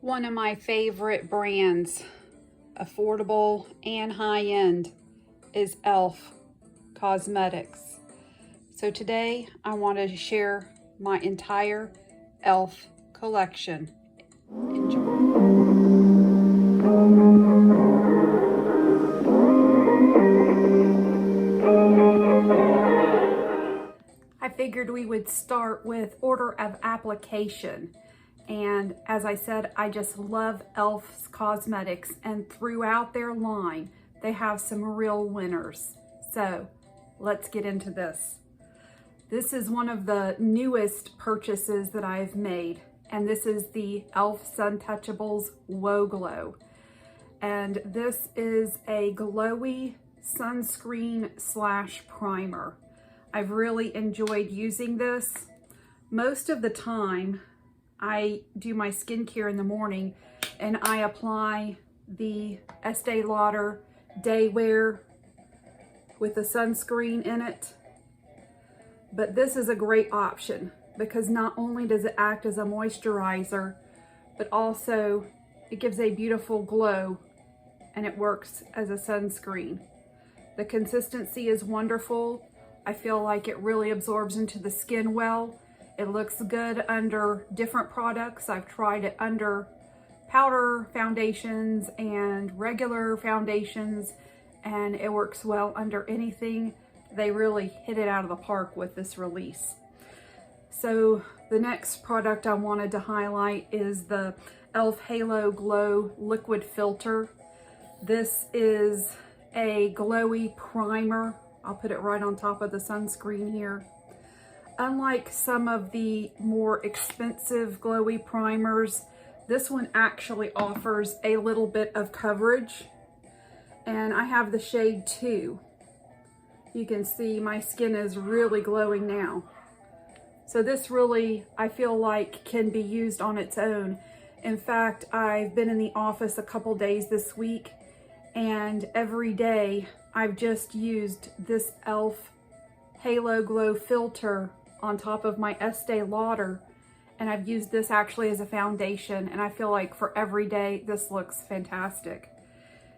One of my favorite brands, affordable and high-end, is e.l.f. Cosmetics. So today I wanted to share my entire e.l.f. collection. Enjoy. I figured we would start with order of application. And as I said, I just love e.l.f.'s cosmetics, and throughout their line, they have some real winners. So let's get into this. This is one of the newest purchases that I've made, and this is the e.l.f. Sun Touchables Whoa Glow. And this is a glowy sunscreen / primer. I've really enjoyed using this. Most of the time, I do my skincare in the morning and I apply the Estee Lauder Day Wear with the sunscreen in it. But this is a great option because not only does it act as a moisturizer, but also it gives a beautiful glow and it works as a sunscreen. The consistency is wonderful. I feel like it really absorbs into the skin well. It looks good under different products. I've tried it under powder foundations and regular foundations, and it works well under anything. They really hit it out of the park with this release. So the next product I wanted to highlight is the e.l.f. Halo Glow Liquid Filter. This is a glowy primer. I'll put it right on top of the sunscreen here. Unlike some of the more expensive glowy primers, this one actually offers a little bit of coverage. And I have the shade 2. You can see my skin is really glowing now. So this really, I feel like, can be used on its own. In fact, I've been in the office a couple days this week, and every day I've just used this e.l.f. Halo Glow filter on top of my Estee Lauder, and I've used this actually as a foundation, and I feel like for every day this looks fantastic.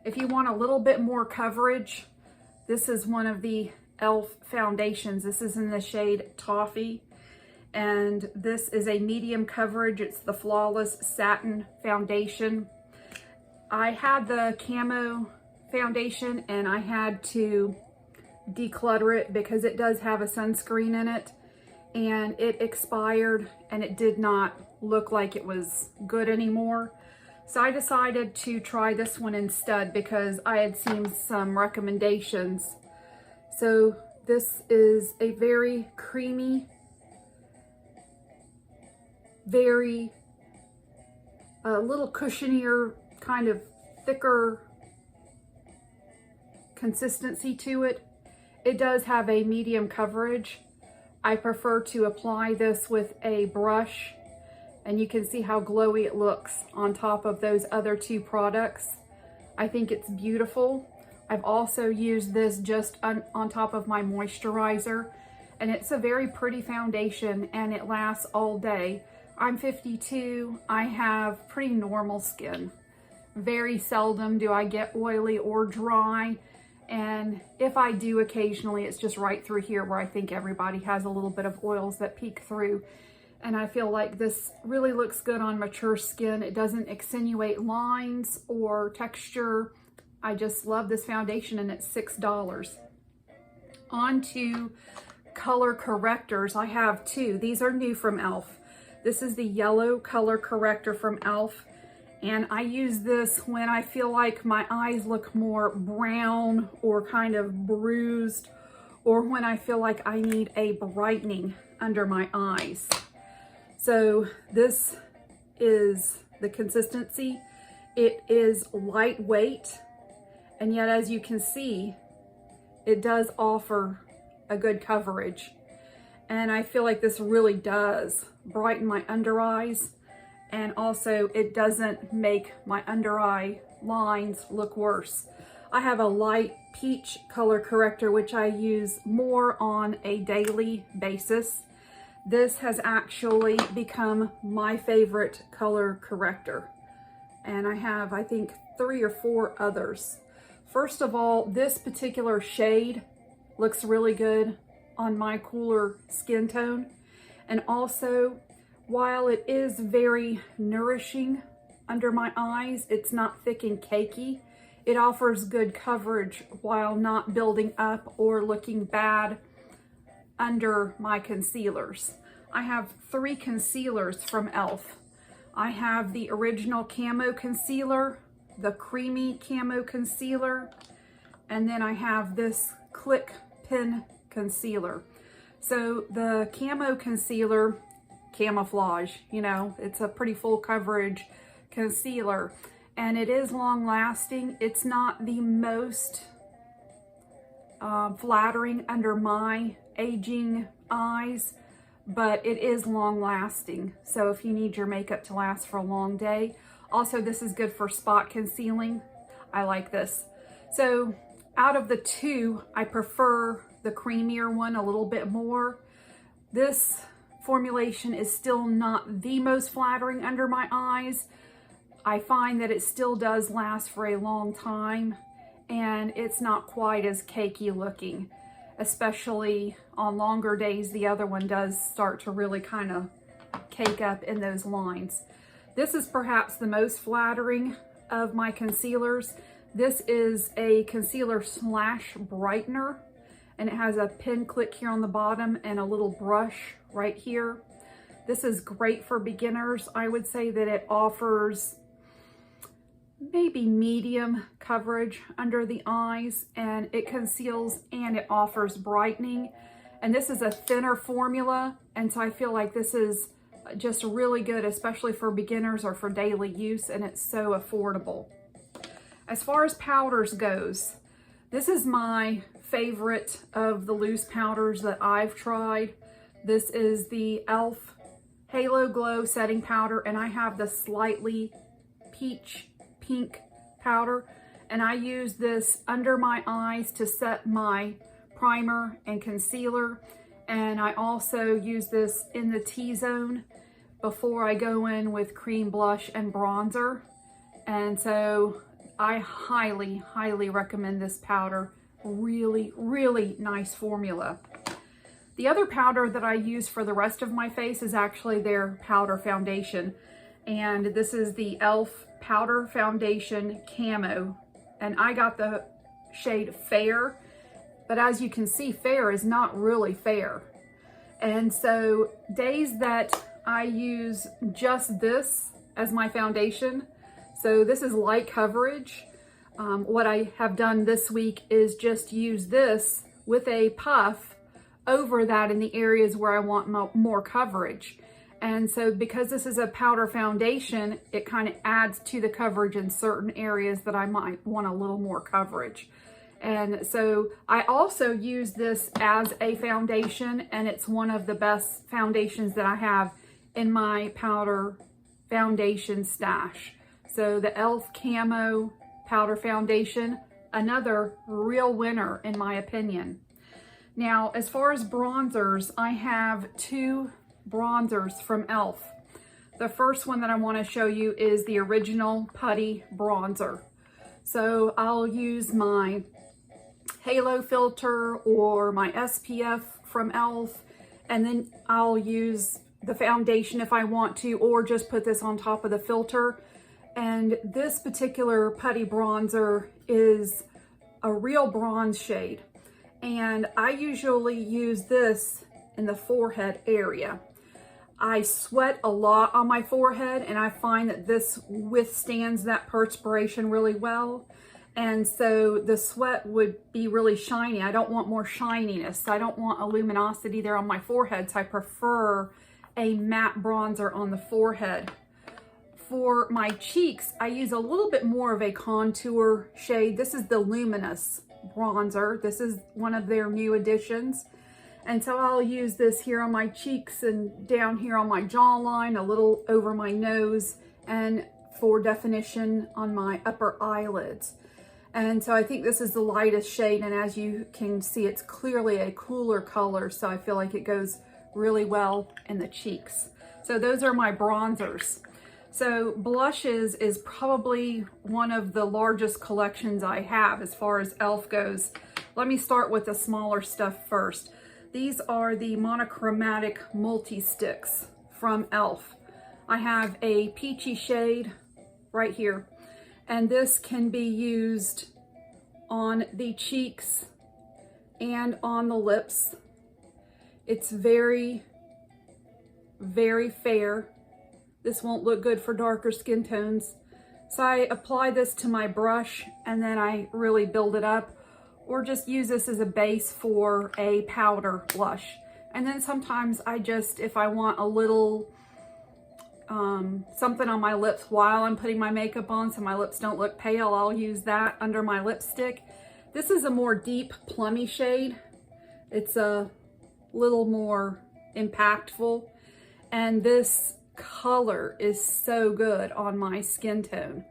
If you want a little bit more coverage, this is one of the e.l.f. foundations. This is in the shade Toffee, and this is a medium coverage. It's the Flawless Satin Foundation. I had the camo foundation and I had to declutter it because it does have a sunscreen in it, and it expired and it did not look like it was good anymore. So I decided to try this one instead because I had seen some recommendations. So this is a very creamy, very a little cushionier, kind of thicker consistency to it. It does have a medium coverage. I prefer to apply this with a brush, and you can see how glowy it looks on top of those other two products. I think it's beautiful. I've also used this just on top of my moisturizer, and it's a very pretty foundation and it lasts all day. I'm 52. I have pretty normal skin. Very seldom do I get oily or dry. And if I do occasionally, it's just right through here where I think everybody has a little bit of oils that peek through. And I feel like this really looks good on mature skin. It doesn't accentuate lines or texture. I just love this foundation, and it's $6. On to color correctors. I have two. These are new from e.l.f. This is the yellow color corrector from e.l.f. And I use this when I feel like my eyes look more brown or kind of bruised, or when I feel like I need a brightening under my eyes. So this is the consistency. It is lightweight, and yet as you can see, it does offer a good coverage. And I feel like this really does brighten my under eyes. And also it doesn't make my under eye lines look worse. I have a light peach color corrector, which I use more on a daily basis. This has actually become my favorite color corrector. and I have, I think, 3 or 4 others. First of all, this particular shade looks really good on my cooler skin tone. And also, while it is very nourishing under my eyes, it's not thick and cakey. It offers good coverage while not building up or looking bad under my concealers. I have 3 concealers from e.l.f. I have the original camo concealer, the creamy camo concealer, and then I have this click pin concealer. So the camo concealer, camouflage, you know, it's a pretty full coverage concealer, and it is long lasting. It's not the most flattering under my aging eyes, but it is long lasting. So if you need your makeup to last for a long day. Also, this is good for spot concealing. I like this. So out of the 2, I prefer the creamier one a little bit more. This formulation is still not the most flattering under my eyes. I find that it still does last for a long time, and it's not quite as cakey looking, especially on longer days. The other one does start to really kind of cake up in those lines. This is perhaps the most flattering of my concealers. This is a concealer slash brightener, and it has a pin click here on the bottom and a little brush right here. This is great for beginners. I would say that it offers maybe medium coverage under the eyes, and it conceals and it offers brightening. And this is a thinner formula, and so I feel like this is just really good, especially for beginners or for daily use, and it's so affordable. As far as powders goes, this is my favorite of the loose powders that I've tried. This is the e.l.f. Halo Glow Setting Powder, and I have the slightly peach pink powder, and I use this under my eyes to set my primer and concealer, and I also use this in the T-zone before I go in with cream blush and bronzer. And so I highly, highly recommend this powder. Really, really nice formula. The other powder that I use for the rest of my face is actually their powder foundation. And this is the e.l.f. Powder Foundation Camo. And I got the shade Fair. But as you can see, Fair is not really fair. And so days that I use just this as my foundation, so this is light coverage. What I have done this week is just use this with a puff over that in the areas where I want more coverage. And so because this is a powder foundation, it kind of adds to the coverage in certain areas that I might want a little more coverage. And so I also use this as a foundation, and it's one of the best foundations that I have in my powder foundation stash. So the e.l.f. Camo Powder Foundation, another real winner in my opinion. Now, as far as bronzers, I have 2 bronzers from e.l.f. The first one that I want to show you is the original putty bronzer. So I'll use my halo filter or my SPF from e.l.f. and then I'll use the foundation if I want to, or just put this on top of the filter. And this particular putty bronzer is a real bronze shade. And I usually use this in the forehead area. I sweat a lot on my forehead, and I find that this withstands that perspiration really well. And so the sweat would be really shiny. I don't want more shininess. I don't want a luminosity there on my forehead, so I prefer a matte bronzer on the forehead. For my cheeks, I use a little bit more of a contour shade. This is the Luminous bronzer. This is one of their new additions. And so I'll use this here on my cheeks and down here on my jawline, a little over my nose, and for definition on my upper eyelids. And so I think this is the lightest shade, and as you can see, it's clearly a cooler color, so I feel like it goes really well in the cheeks. So those are my bronzers. So blushes is probably one of the largest collections I have as far as e.l.f. goes. Let me start with the smaller stuff first. These are the monochromatic multi-sticks from e.l.f. I have a peachy shade right here, and this can be used on the cheeks and on the lips. It's very, very fair. This won't look good for darker skin tones. So I apply this to my brush and then I really build it up, or just use this as a base for a powder blush. And then sometimes I just, if I want a little something on my lips while I'm putting my makeup on so my lips don't look pale, I'll use that under my lipstick. This is a more deep plummy shade. It's a little more impactful, and this color is so good on my skin tone.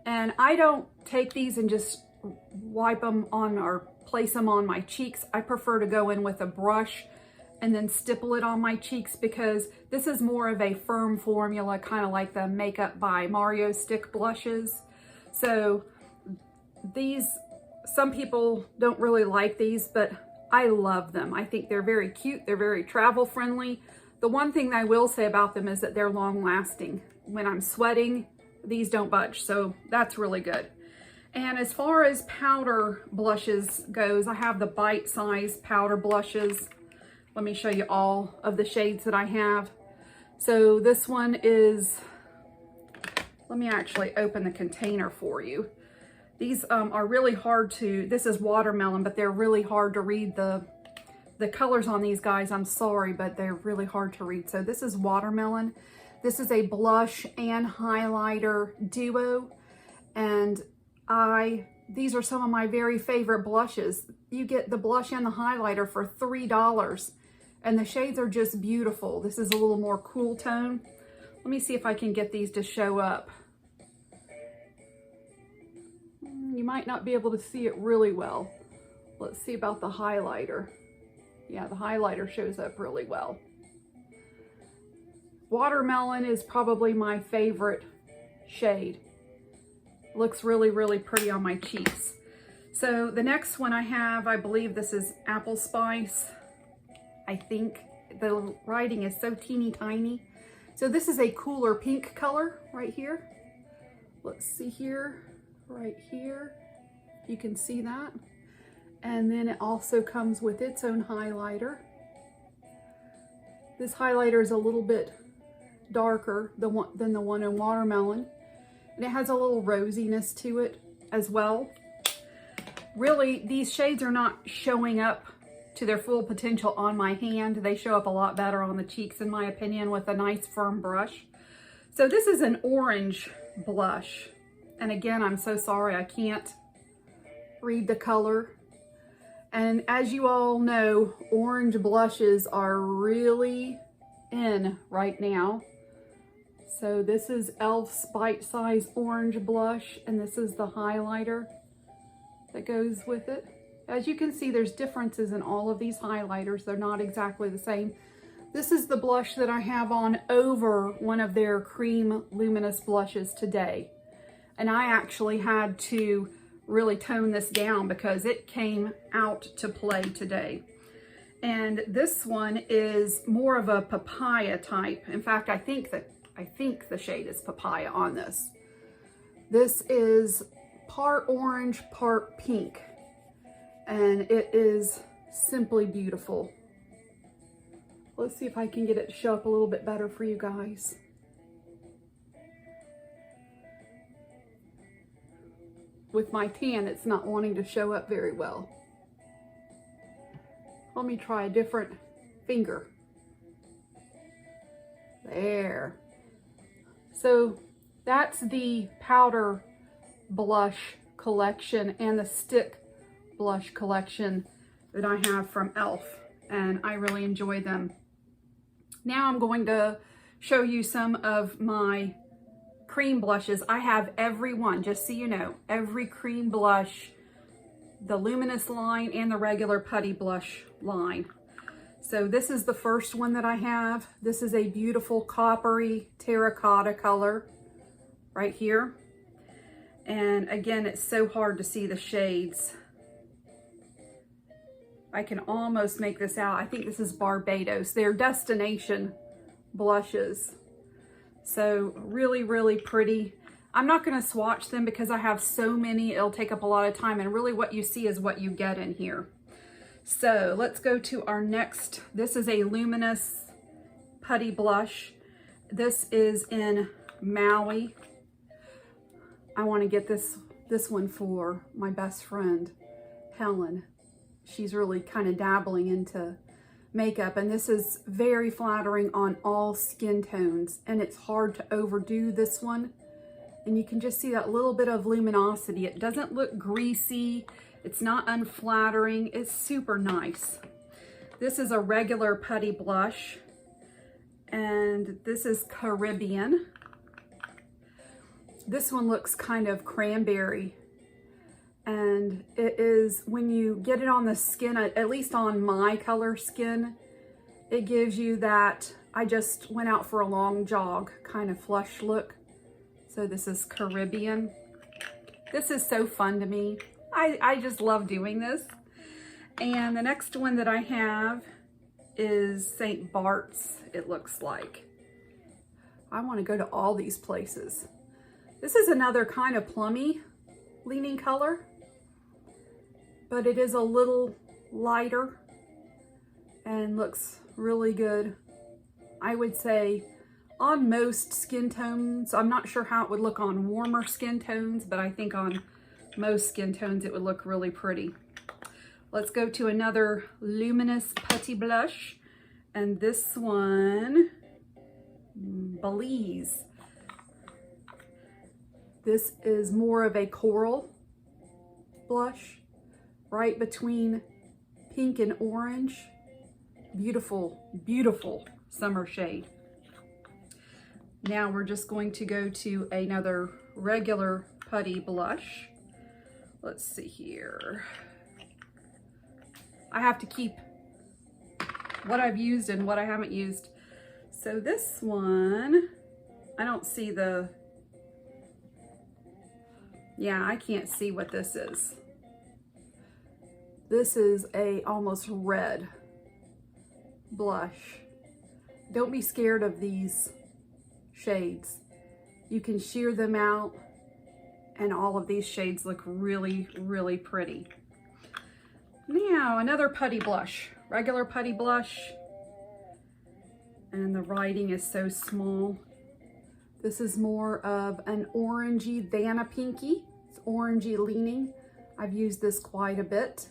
And I don't take these and just wipe them on or place them on my cheeks. I prefer to go in with a brush and then stipple it on my cheeks, because this is more of a firm formula, kind of like the Makeup by Mario stick blushes. So these, some people don't really like these, but I love them. I think they're very cute. They're very travel friendly. The one thing I will say about them is that they're long lasting. When I'm sweating, these don't budge, so that's really good. And as far as powder blushes goes, I have the bite-sized powder blushes. Let me show you all of the shades that I have. So this one is, let me actually open the container for you. These are really hard to, this is watermelon, but they're really hard to read the colors on these guys. I'm sorry, but they're really hard to read. So this is watermelon. This is a blush and highlighter duo. And these are some of my very favorite blushes. You get the blush and the highlighter for $3. And the shades are just beautiful. This is a little more cool tone. Let me see if I can get these to show up. You might not be able to see it really well. Let's see about the highlighter. Yeah, the highlighter shows up really well. Watermelon is probably my favorite shade. Looks really, really pretty on my cheeks. So the next one I have, I believe this is Apple Spice. I think the writing is so teeny tiny. So this is a cooler pink color right here. Let's see here, right here. You can see that. And then it also comes with its own highlighter. This highlighter is a little bit darker than the one in watermelon. And it has a little rosiness to it as well. Really, these shades are not showing up to their full potential on my hand. They show up a lot better on the cheeks, in my opinion, with a nice firm brush. So this is an orange blush. And again, I'm so sorry I can't read the color. And as you all know, orange blushes are really in right now. So this is e.l.f.'s Bite Size Orange Blush, and this is the highlighter that goes with it. As you can see, there's differences in all of these highlighters. They're not exactly the same. This is the blush that I have on over one of their cream luminous blushes today. And I actually had to really tone this down because it came out to play today. And this one is more of a papaya type. In fact, I think the shade is papaya on this. This is part orange, part pink. And it is simply beautiful. Let's see if I can get it to show up a little bit better for you guys. With my tan, it's not wanting to show up very well. Let me try a different finger. There. So that's the powder blush collection and the stick blush collection that I have from e.l.f. and I really enjoy them. Now I'm going to show you some of my cream blushes. I have every one, just so you know, every cream blush, the luminous line and the regular putty blush line. So this is the first one that I have. This is a beautiful coppery terracotta color. right here. And again, it's so hard to see the shades. I can almost make this out. I think this is Barbados. They're destination blushes. So really, really pretty. I'm not going to swatch them because I have so many. It'll take up a lot of time. And really what you see is what you get in here. So let's go to our next. This is a luminous putty blush. This is in Maui. I want to get this one for my best friend, Helen. She's really kind of dabbling into makeup, and this is very flattering on all skin tones, and it's hard to overdo this one. And you can just see that little bit of luminosity. It doesn't look greasy. It's not unflattering. It's super nice. This is a regular putty blush, and this is Caribbean. This one looks kind of cranberry, and it is, when you get it on the skin, at least on my color skin, it gives you that I just went out for a long jog kind of flush look. So this is Caribbean. This is so fun to me. I just love doing this. And the next one that I have is St. Bart's, it looks like. I want to go to all these places. This is another kind of plummy leaning color, but it is a little lighter and looks really good. I would say on most skin tones. I'm not sure how it would look on warmer skin tones, but I think on most skin tones it would look really pretty. Let's go to another luminous putty blush, and this one, Belize. This is more of a coral blush, right between pink and orange. Beautiful, beautiful summer shade. Now we're just going to go to another regular putty blush. Let's see here. I have to keep what I've used and what I haven't used. So this one, I don't see the, yeah, I can't see what this is. This is a almost red blush. Don't be scared of these shades. You can sheer them out, and all of these shades look really, really pretty. Now, another putty blush, regular putty blush, and the writing is so small. This is more of an orangey Vanna Pinky. It's orangey leaning. I've used this quite a bit.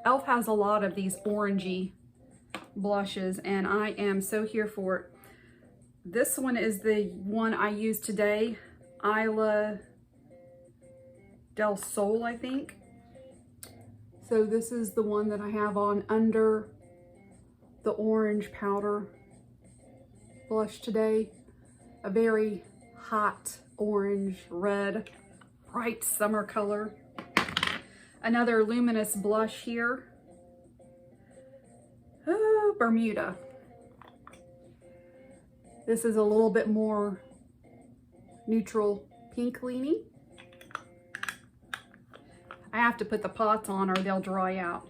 e.l.f. has a lot of these orangey blushes, and I am so here for it. This one is the one I used today, Isla del Sol, I think. So this is the one that I have on under the orange powder blush today. A very hot orange, red, bright summer color. Another luminous blush here. Oh, Bermuda. This is a little bit more neutral pink leaning. I have to put the pots on or they'll dry out.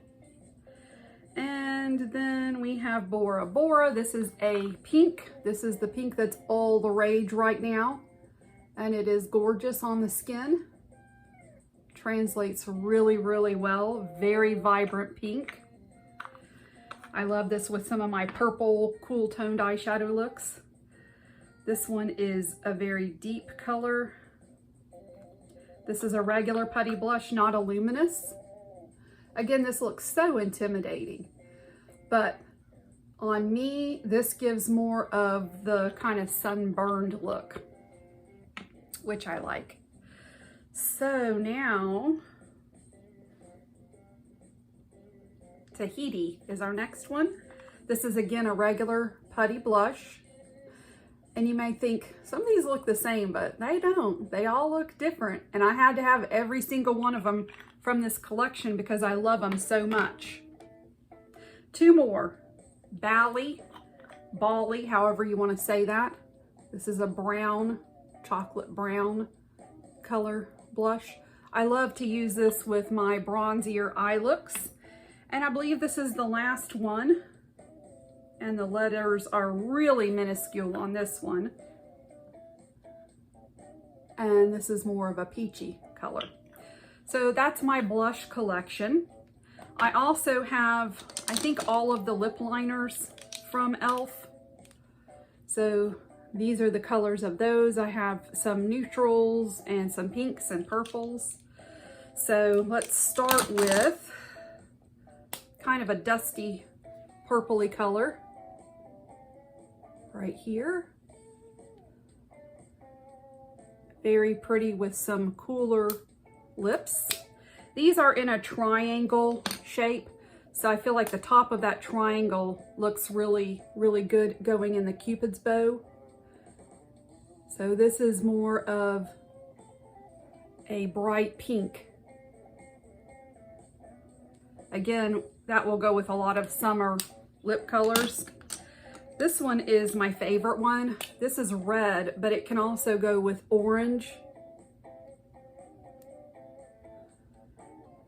And then we have Bora Bora. This is a pink. This is the pink that's all the rage right now. And it is gorgeous on the skin. Translates really, really well. Very vibrant pink. I love this with some of my purple, cool toned eyeshadow looks. This one is a very deep color. This is a regular putty blush, not a luminous. Again, this looks so intimidating, but on me, this gives more of the kind of sunburned look, which I like. So now, Tahiti is our next one. This is again a regular putty blush. And you may think, some of these look the same, but they don't. They all look different. And I had to have every single one of them from this collection because I love them so much. Two more. Bali, however you want to say that. This is a brown chocolate brown color blush. I love to use this with my bronzier eye looks. And I believe this is the last one. And the letters are really minuscule on this one. And this is more of a peachy color. So that's my blush collection. I also have, I think, all of the lip liners from e.l.f. So these are the colors of those. I have some neutrals and some pinks and purples. So let's start with kind of a dusty purpley color right here. Very pretty with some cooler lips. These are in a triangle shape, so I feel like the top of that triangle looks really, really good going in the Cupid's bow. So this is more of a bright pink. Again, that will go with a lot of summer lip colors. This one is my favorite one. This is red, but it can also go with orange.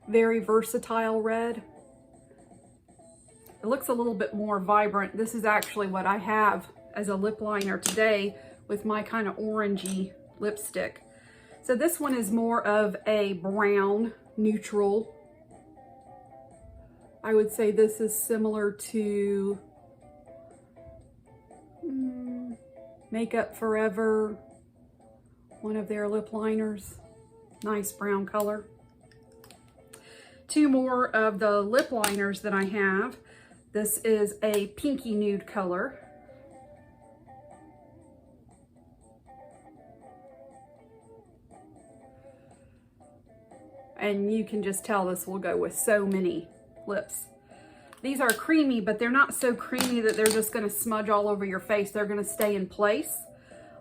Very versatile red. It looks a little bit more vibrant. This is actually what I have as a lip liner today with my kind of orangey lipstick. So this one is more of a brown neutral. I would say this is similar to Makeup Forever, one of their lip liners. Nice brown color. Two more of the lip liners that I have. This is a pinky nude color. And you can just tell this will go with so many lips. These are creamy, but they're not so creamy that they're just going to smudge all over your face. They're going to stay in place.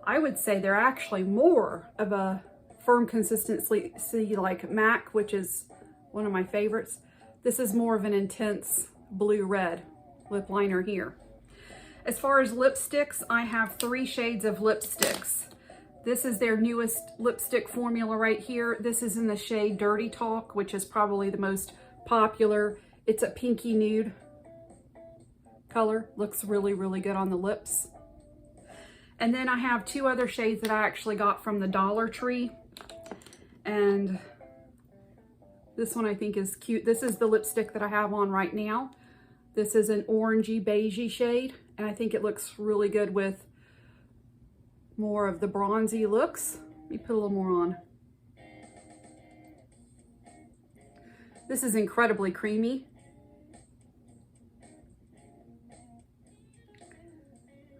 I would say they're actually more of a firm consistency like MAC, which is one of my favorites. This is more of an intense blue-red lip liner here. As far as lipsticks, I have 3 shades of lipsticks. This is their newest lipstick formula right here. This is in the shade Dirty Talk, which is probably the most popular. It's a pinky nude color. Looks really, really good on the lips. And then I have 2 other shades that I actually got from the Dollar Tree. And this one I think is cute. This is the lipstick that I have on right now. This is an orangey beigey shade. And I think it looks really good with more of the bronzy looks. Let me put a little more on. This is incredibly creamy.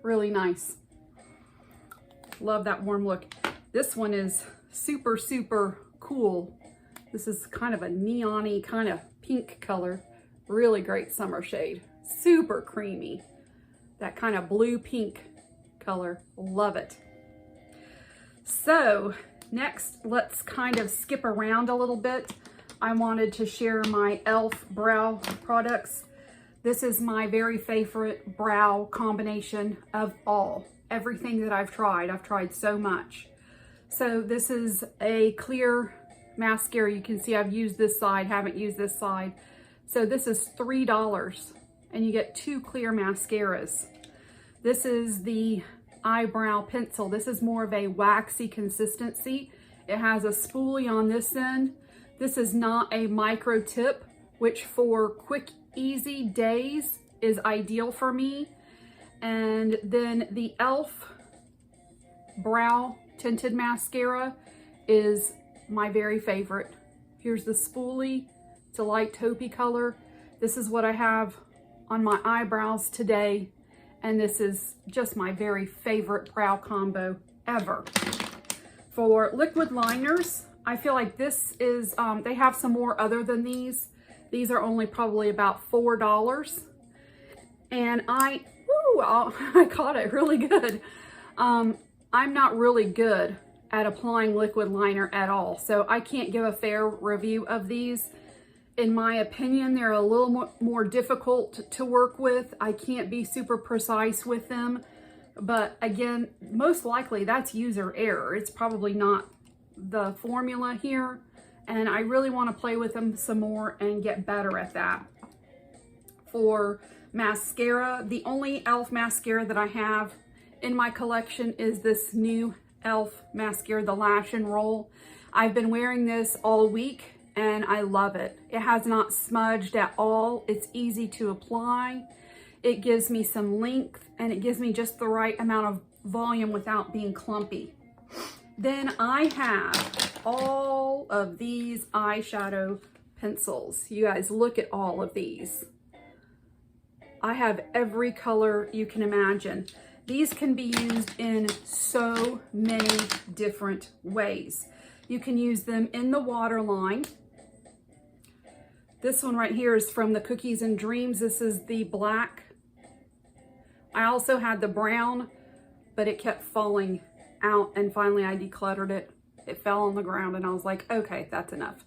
Really nice. Love that warm look. This one is super, super cool. This is kind of a neon-y kind of pink color. Really great summer shade. Super creamy. That kind of blue pink color. Love it. So next, let's kind of skip around a little bit. I wanted to share my e.l.f. brow products. This is my very favorite brow combination of all. Everything that I've tried so much. So this is a clear mascara. You can see I've used this side, haven't used this side. So this is $3 and you get 2 clear mascaras. This is the eyebrow pencil. This is more of a waxy consistency. It has a spoolie on this end. This is not a micro tip, which for quick, easy days is ideal for me. And then the e.l.f. brow tinted mascara is my very favorite. Here's the spoolie. It's a light taupey color. This is what I have on my eyebrows today. And this is just my very favorite brow combo ever. For liquid liners, I feel like this is, they have some more other than these. These are only probably about $4. And I caught it really good. I'm not really good at applying liquid liner at all, so I can't give a fair review of these. In my opinion, they're a little more difficult to work with. I can't be super precise with them, But again, most likely that's user error. It's probably not the formula here. And I really want to play with them some more and get better at that. For mascara, the only e.l.f. mascara that I have in my collection is this new e.l.f. mascara, the Lash and Roll. I've been wearing this all week and I love it. It has not smudged at all. It's easy to apply. It gives me some length and it gives me just the right amount of volume without being clumpy. Then I have all of these eyeshadow pencils. You guys, look at all of these. I have every color you can imagine. These can be used in so many different ways. You can use them in the waterline. This one right here is from the Cookies and Dreams. This is the black. I also had the brown, but it kept falling out and finally I decluttered it. It fell on the ground and I was like, okay, that's enough.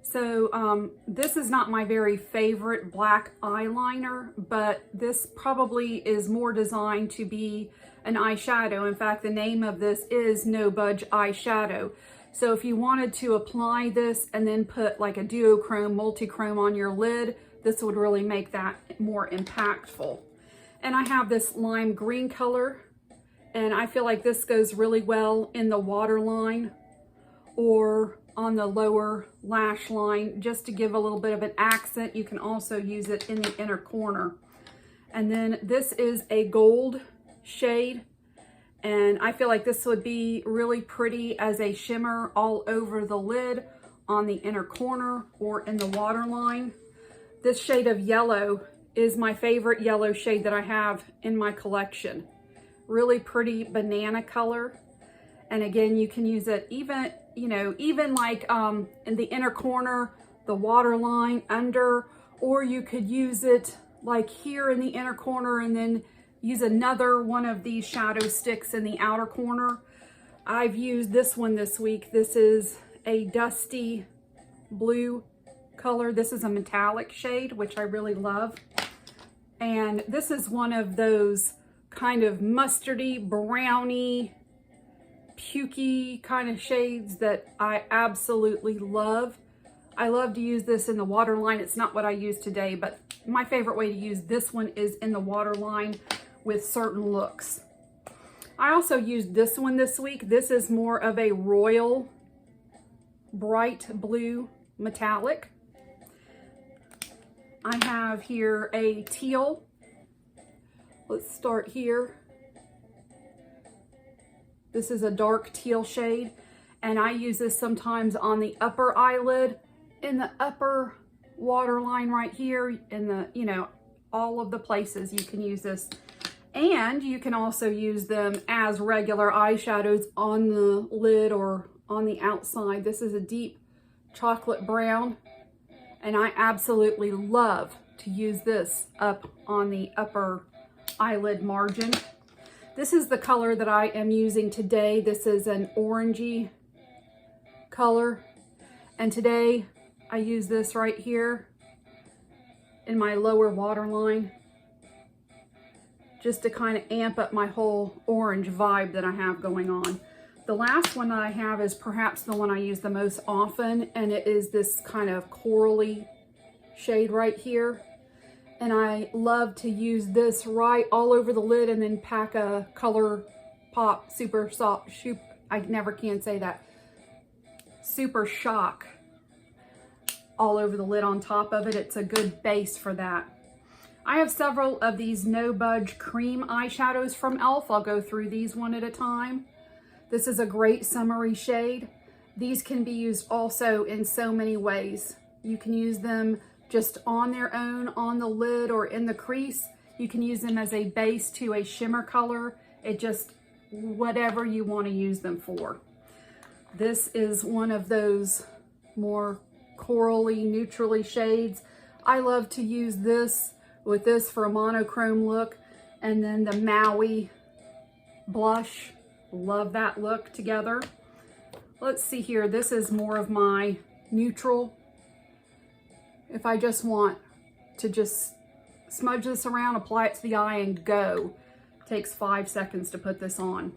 So this is not my very favorite black eyeliner, but this probably is more designed to be an eyeshadow. In fact, the name of this is No Budge Eyeshadow. So if you wanted to apply this and then put like a duochrome, multi-chrome on your lid, this would really make that more impactful. And I have this lime green color, and I feel like this goes really well in the waterline or on the lower lash line, just to give a little bit of an accent. You can also use it in the inner corner. And then this is a gold shade, and I feel like this would be really pretty as a shimmer all over the lid, on the inner corner, or in the waterline. This shade of yellow is my favorite yellow shade that I have in my collection. Really pretty banana color. And again, you can use it even, you know, even like in the inner corner, the waterline, under, or you could use it like here in the inner corner and then use another one of these shadow sticks in the outer corner. I've used this one this week. This is a dusty blue color. This is a metallic shade, which I really love. And this is one of those kind of mustardy, browny, pukey kind of shades that I absolutely love. I love to use this in the waterline. It's not what I use today, but my favorite way to use this one is in the waterline with certain looks. I also used this one this week. This is more of a royal bright blue metallic. I have here a teal. Let's start here. This is a dark teal shade, and I use this sometimes on the upper eyelid, in the upper waterline right here, in the, you know, all of the places you can use this. And you can also use them as regular eyeshadows on the lid or on the outside. This is a deep chocolate brown, and I absolutely love to use this up on the upper eyelid margin. This is the color that I am using today. This is an orangey color, and today I use this right here in my lower waterline just to kind of amp up my whole orange vibe that I have going on. The last one that I have is perhaps the one I use the most often, and it is this kind of corally shade right here. And I love to use this right all over the lid and then pack a Color Pop Super Soft, I never can say that, Super Shock all over the lid on top of it. It's a good base for that. I have several of these No Budge cream eyeshadows from e.l.f. I'll go through these one at a time. This is a great summery shade. These can be used also in so many ways. You can use them just on their own on the lid or in the crease. You can use them as a base to a shimmer color. It just, whatever you want to use them for. This is one of those more corally, neutrally shades. I love to use this with this for a monochrome look, and then the Maui blush. Love that look together. Let's see here. This is more of my neutral. If I just want to just smudge this around, apply it to the eye and go. Takes 5 seconds to put this on.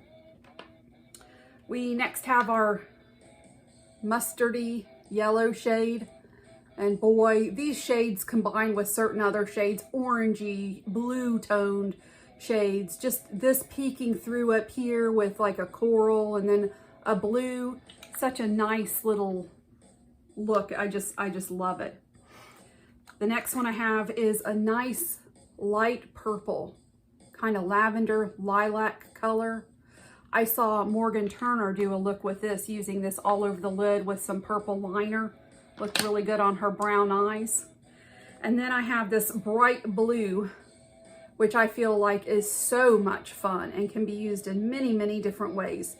We next have our mustardy yellow shade. And boy, these shades combined with certain other shades, orangey, blue toned shades, just this peeking through up here with like a coral and then a blue, such a nice little look. I just love it. The next one I have is a nice light purple, kind of lavender lilac color. I saw Morgan Turner do a look with this, using this all over the lid with some purple liner. Looked really good on her brown eyes. And then I have this bright blue, which I feel like is so much fun and can be used in many, many different ways.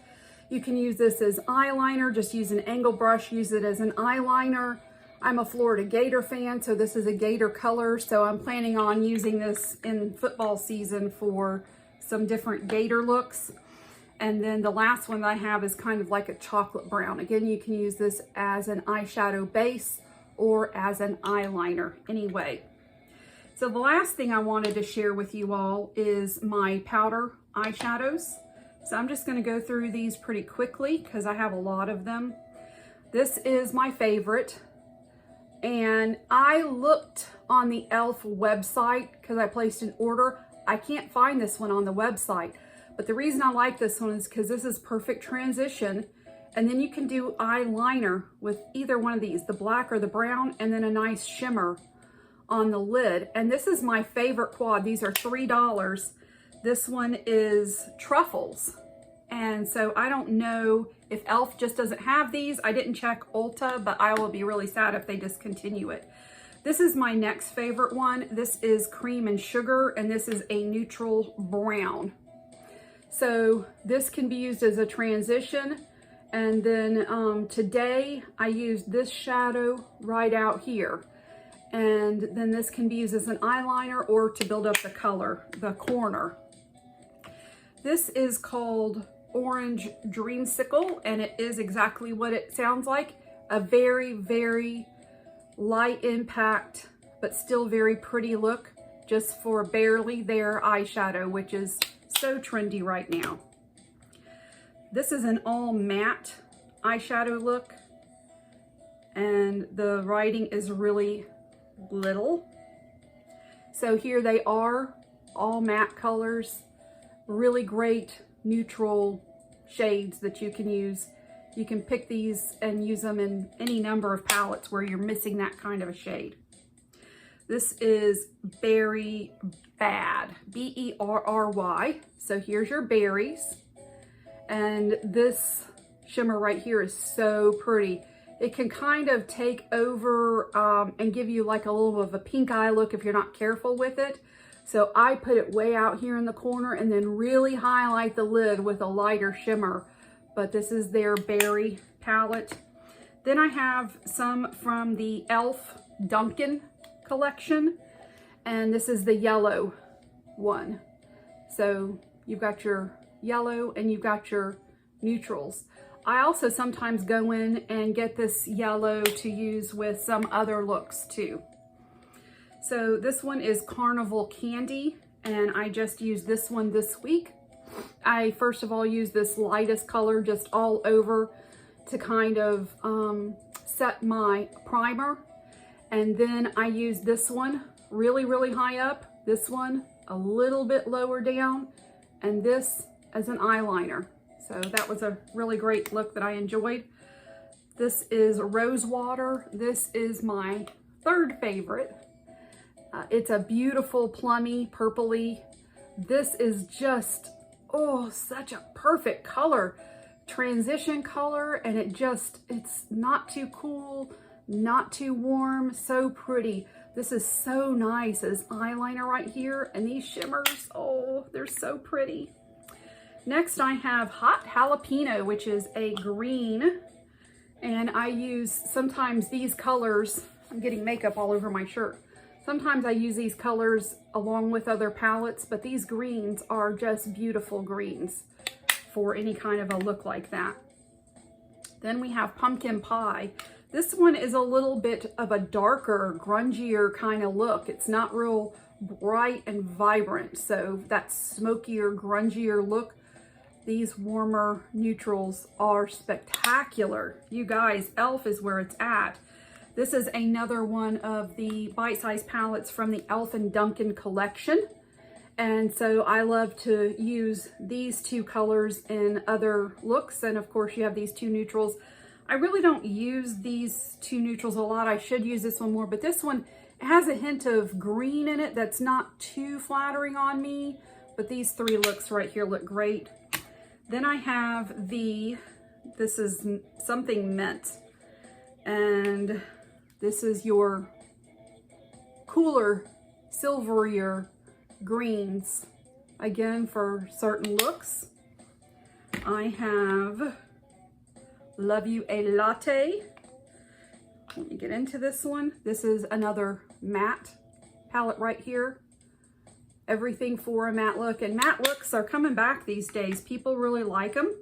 You can use this as eyeliner, just use an angle brush, use it as an eyeliner. I'm a Florida Gator fan, so this is a Gator color, so I'm planning on using this in football season for some different Gator looks. And then the last one that I have is kind of like a chocolate brown. Again, you can use this as an eyeshadow base or as an eyeliner anyway. So the last thing I wanted to share with you all is my powder eyeshadows. So I'm just going to go through these pretty quickly because I have a lot of them. This is my favorite. And I looked on the e.l.f. website because I placed an order. I can't find this one on the website. But the reason I like this one is because this is perfect transition. And then you can do eyeliner with either one of these, the black or the brown, and then a nice shimmer on the lid. And this is my favorite quad. These are $3. This one is truffles. And so I don't know if e.l.f. just doesn't have these. I didn't check Ulta, but I will be really sad if they discontinue it. This is my next favorite one. This is cream and sugar, and this is a neutral brown. So this can be used as a transition. And then today I used this shadow right out here. And then this can be used as an eyeliner or to build up the color, the corner. This is called Orange Dreamsicle, and it is exactly what it sounds like. A very, very light impact, but still very pretty look, just for barely there eyeshadow, which is so trendy right now. This is an all matte eyeshadow look, and the writing is really little. So here they are, all matte colors, really great neutral shades that you can use. You can pick these and use them in any number of palettes where you're missing that kind of a shade. This is Berry Bad, B-E-R-R-Y. So here's your berries. And this shimmer right here is so pretty. It can kind of take over and give you like a little bit of a pink eye look if you're not careful with it. So I put it way out here in the corner and then really highlight the lid with a lighter shimmer. But this is their berry palette. Then I have some from the e.l.f. Dunkin' collection. And this is the yellow one. So you've got your yellow and you've got your neutrals. I also sometimes go in and get this yellow to use with some other looks too. So this one is Carnival Candy, and I just used this one this week. I first of all used this lightest color just all over to kind of set my primer. And then I used this one really, really high up, this one a little bit lower down, and this as an eyeliner. So that was a really great look that I enjoyed. This is Rosewater. This is my third favorite. It's a beautiful plummy, purpley. This is just, oh, such a perfect color, transition color, and it's not too cool, not too warm, so pretty. This is so nice as eyeliner right here, and these shimmers, oh, they're so pretty. Next I have Hot Jalapeno, which is a green, and I use sometimes these colors. I'm getting makeup all over my shirt. Sometimes I use these colors along with other palettes, but these greens are just beautiful greens for any kind of a look like that. Then we have Pumpkin Pie. This one is a little bit of a darker, grungier kind of look. It's not real bright and vibrant. So that smokier, grungier look, these warmer neutrals are spectacular. You guys, e.l.f. is where it's at. This is another one of the bite-sized palettes from the e.l.f. and Dunkin' collection. And so I love to use these two colors in other looks. And of course you have these two neutrals. I really don't use these two neutrals a lot. I should use this one more, but this one has a hint of green in it that's not too flattering on me. But these three looks right here look great. Then I have this is something mint. And this is your cooler, silverier greens, again for certain looks. I have Love You a Latte. Let me get into this one. This is another matte palette right here. Everything for a matte look, and matte looks are coming back these days. People really like them.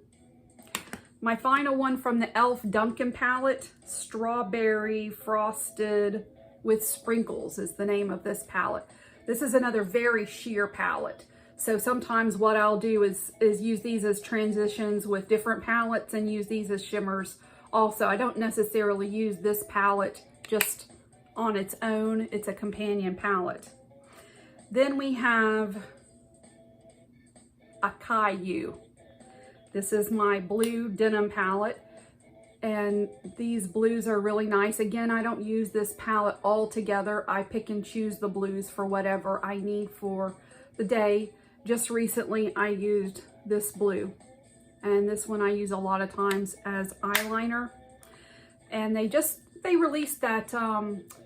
My final one from the e.l.f. Dunkin' palette, Strawberry Frosted with Sprinkles is the name of this palette. This is another very sheer palette. So sometimes what I'll do is use these as transitions with different palettes and use these as shimmers. Also, I don't necessarily use this palette just on its own. It's a companion palette. Then we have a Caillou. This is my blue denim palette. And these blues are really nice. Again, I don't use this palette all together. I pick and choose the blues for whatever I need for the day. Just recently, I used this blue. And this one I use a lot of times as eyeliner. And they released that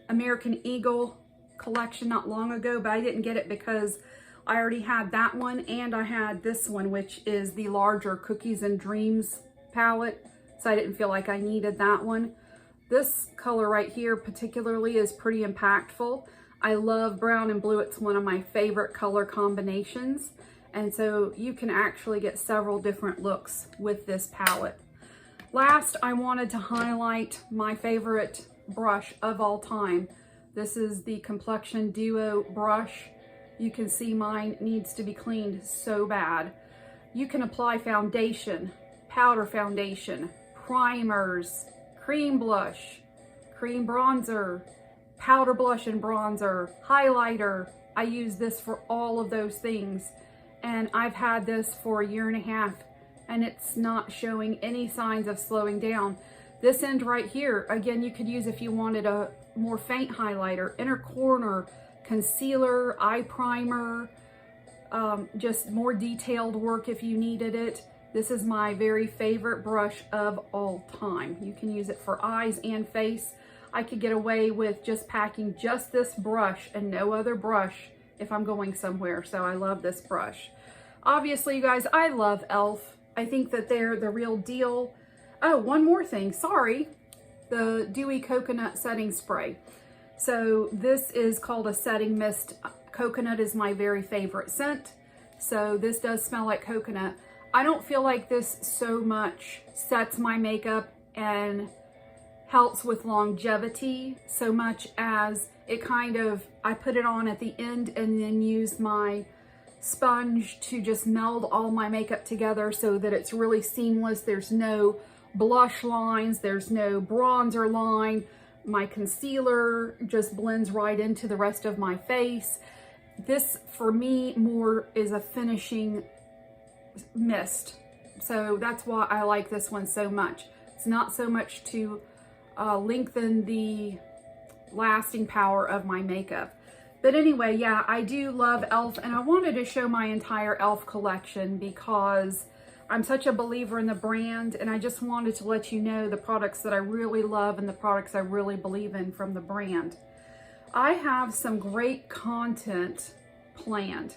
American Eagle collection not long ago, but I didn't get it because I already had that one. And I had this one, which is the larger Cookies and Dreams palette. So I didn't feel like I needed that one. This color right here particularly is pretty impactful. I love brown and blue. It's one of my favorite color combinations. And so you can actually get several different looks with this palette. Last, I wanted to highlight my favorite brush of all time. This is the Complexion Duo brush. You can see mine needs to be cleaned so bad. You can apply foundation, powder foundation, primers, cream blush, cream bronzer, powder blush and bronzer, highlighter. I use this for all of those things. And I've had this for 1.5 years and it's not showing any signs of slowing down. This end right here, again, you could use if you wanted a more faint highlighter, inner corner, concealer, eye primer, just more detailed work if you needed it. This is my very favorite brush of all time. You can use it for eyes and face. I could get away with just packing just this brush and no other brush if I'm going somewhere. So I love this brush. Obviously, you guys, I love e.l.f. I think that they're the real deal. Oh, one more thing, sorry. The Dewy Coconut Setting Spray. So this is called a setting mist. Coconut is my very favorite scent. So this does smell like coconut. I don't feel like this so much sets my makeup and helps with longevity so much as it kind of, I put it on at the end and then use my sponge to just meld all my makeup together so that it's really seamless. There's no blush lines, there's no bronzer line. My concealer just blends right into the rest of my face. This, for me, more is a finishing mist. So that's why I like this one so much. It's not so much to lengthen the lasting power of my makeup. But anyway, yeah, I do love e.l.f. and I wanted to show my entire e.l.f. collection because I'm such a believer in the brand, and I just wanted to let you know the products that I really love and the products I really believe in from the brand. I have some great content planned.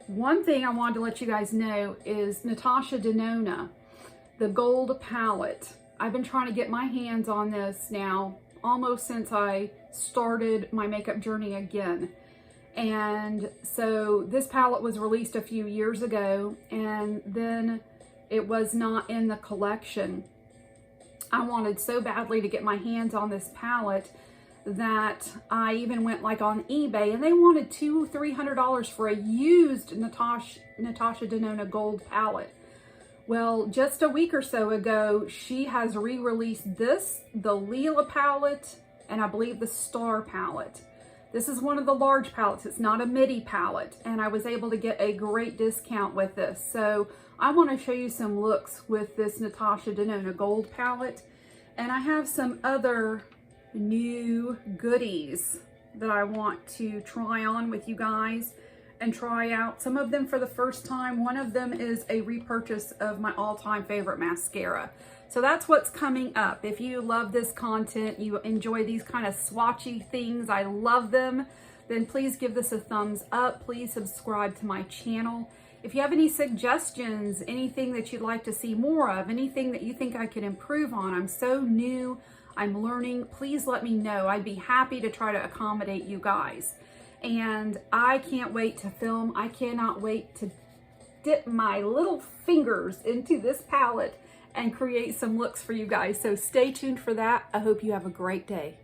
One thing I wanted to let you guys know is Natasha Denona, the gold palette. I've been trying to get my hands on this now almost since I started my makeup journey again. And so this palette was released a few years ago and then it was not in the collection. I wanted so badly to get my hands on this palette that I even went like on eBay, and they wanted $200-300 for a used Natasha Denona gold palette. Well, just a week or so ago, she has re-released this, the Lila palette, and I believe the Star palette. This is one of the large palettes. It's not a midi palette, and I was able to get a great discount with this. So I want to show you some looks with this Natasha Denona gold palette, and I have some other new goodies that I want to try on with you guys and try out. Some of them for the first time. One of them is a repurchase of my all-time favorite mascara. So that's what's coming up. If you love this content, you enjoy these kind of swatchy things, I love them, then please give this a thumbs up. Please subscribe to my channel. If you have any suggestions, anything that you'd like to see more of, anything that you think I could improve on, I'm so new, I'm learning, please let me know. I'd be happy to try to accommodate you guys. And I can't wait to film. I cannot wait to dip my little fingers into this palette and create some looks for you guys. So stay tuned for that. I hope you have a great day.